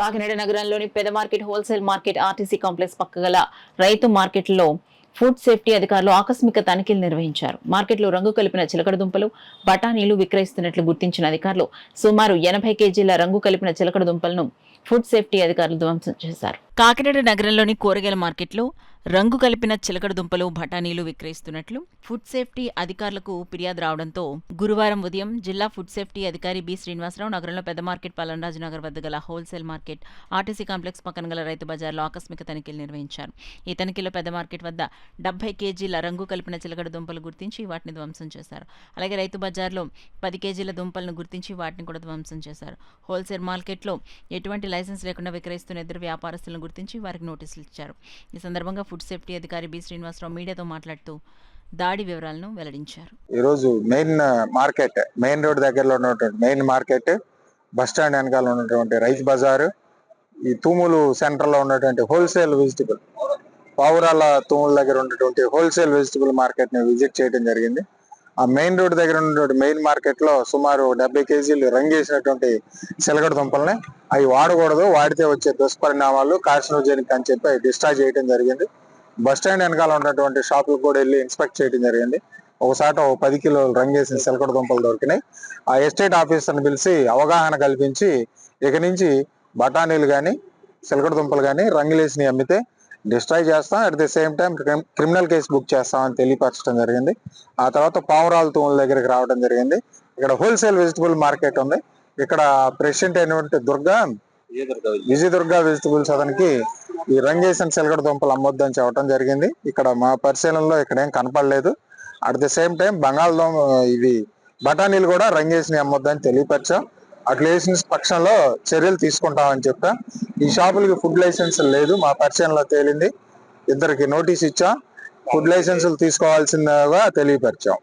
కాకినాడ నగరంలోని పెద market wholesale market RTC complex పక్కగల రైతు మార్కెట్లో ఫుడ్ సేఫ్టీ అధికారులు ఆకస్మిక తనిఖీలు నిర్వహించారు. మార్కెట్లో రంగు కలిపిన చిలకడ దుంపలు, బఠానీలు విక్రయిస్తున్నట్లు గుర్తించిన అధికారులు సుమారు 80 కేజీల రంగు కలిపిన చిలకడ దుంపలను ఫుడ్ సేఫ్టీ అధికారులు ధ్వంసం చేశారు. కాకినాడ నగరంలోని కూరగాయల మార్కెట్లో రంగు కలిపిన చిలకడ దుంపలు, బఠానీలు విక్రయిస్తున్నట్లు ఫుడ్ సేఫ్టీ అధికారులకు ఫిర్యాదు రావడంతో గురువారం ఉదయం జిల్లా ఫుడ్ సేఫ్టీ అధికారి బి శ్రీనివాసరావు నగరంలో పెద్ద మార్కెట్ పల్లంరాజు నగర్ వద్ద గల హోల్సేల్ మార్కెట్ ఆర్టీసీ కాంప్లెక్స్ పక్కన గల రైతు బజార్లో ఆకస్మిక తనిఖీలు నిర్వహించారు. ఈ తనిఖీలో పెద్ద మార్కెట్ వద్ద 70 కేజీల రంగు కలిపిన చిలకడ దుంపలు గుర్తించి వాటిని ధ్వంసం చేశారు. అలాగే రైతు బజార్లో 10 కేజీల దుంపలను గుర్తించి వాటిని కూడా ధ్వంసం చేశారు. హోల్సేల్ మార్కెట్లో ఎటువంటి లైసెన్స్ లేకుండా విక్రయిస్తున్న ఇద్దరు వ్యాపారస్తులను గుర్తించి వారికి నోటీసులు ఇచ్చారు. ఈ సందర్భంగా ఫుడ్ సేఫ్టీ అధికారి బి శ్రీనివాసరావు మీడియాతో మాట్లాడుతూ దాడి వివరాలను వెల్లడించారు. ఈరోజు మెయిన్ రోడ్ దగ్గరలో ఉన్నటువంటి మెయిన్ మార్కెట్, బస్టాండ్ వెనకాల ఉన్నటువంటి రైతు బజారు, ఈ తూములు సెంటర్ లో ఉన్నటువంటి హోల్సేల్ వెజిటబుల్, పావురాల తూముల దగ్గర ఉన్నటువంటి హోల్సేల్ వెజిటబుల్ మార్కెట్ ని విజిట్ చేయడం జరిగింది. ఆ మెయిన్ రోడ్ దగ్గర ఉన్నటువంటి మెయిన్ మార్కెట్ లో సుమారు 70 కేజీలు రంగేసినటువంటి చిలకడ దుంపల్ని అవి వాడకూడదు, వాడితే వచ్చే దుష్పరిణామాలు కార్సినోజెనిక్ అని చెప్పి డిశ్చార్జ్ చేయడం జరిగింది. బస్టాండ్ వెనకాల ఉన్నటువంటి షాపులకు కూడా వెళ్ళి ఇన్స్పెక్ట్ చేయడం జరిగింది. ఒకసారి 10 కిలోలు రంగేసిన చిలకడ దుంపలు దొరికినాయి. ఆ ఎస్టేట్ ఆఫీసర్ని పిలిచి అవగాహన కల్పించి ఇక నుంచి బఠానీలు కానీ చిలకడ దుంపలు కానీ రంగులేసినవి అమ్మితే డిస్ట్రాయ్ చేస్తాం, at the same time criminal case book చేస్తామని తెలియపరచడం జరిగింది. ఆ తర్వాత పావురాల తూముల దగ్గరికి రావడం జరిగింది. ఇక్కడ హోల్సేల్ వెజిటబుల్ మార్కెట్ ఉంది. ఇక్కడ ప్రెసిడెంట్ అయినటువంటి విజయదుర్గ వెజిటబుల్స్ అతనికి ఈ రంగేసిన చిలకడ దుంపలు అమ్మొద్దని చెప్పడం జరిగింది. ఇక్కడ మా పరిశీలనలో ఇక్కడ ఏం కనపడలేదు. అట్ ది సేమ్ టైం బంగాళదుంప ఇవి బఠానీలు కూడా రంగేసినవి అమ్మొద్దని తెలియపరిచాం. అట్లా వేసిన పక్షంలో చర్యలు తీసుకుంటామని చెప్పా. ఈ షాపులకి ఫుడ్ లైసెన్స్ లేదు, మా పరిశీలనలో తేలింది. ఇద్దరికి నోటీస్ ఇచ్చాం, ఫుడ్ లైసెన్సులు తీసుకోవాల్సిందిగా తెలియపరిచాం.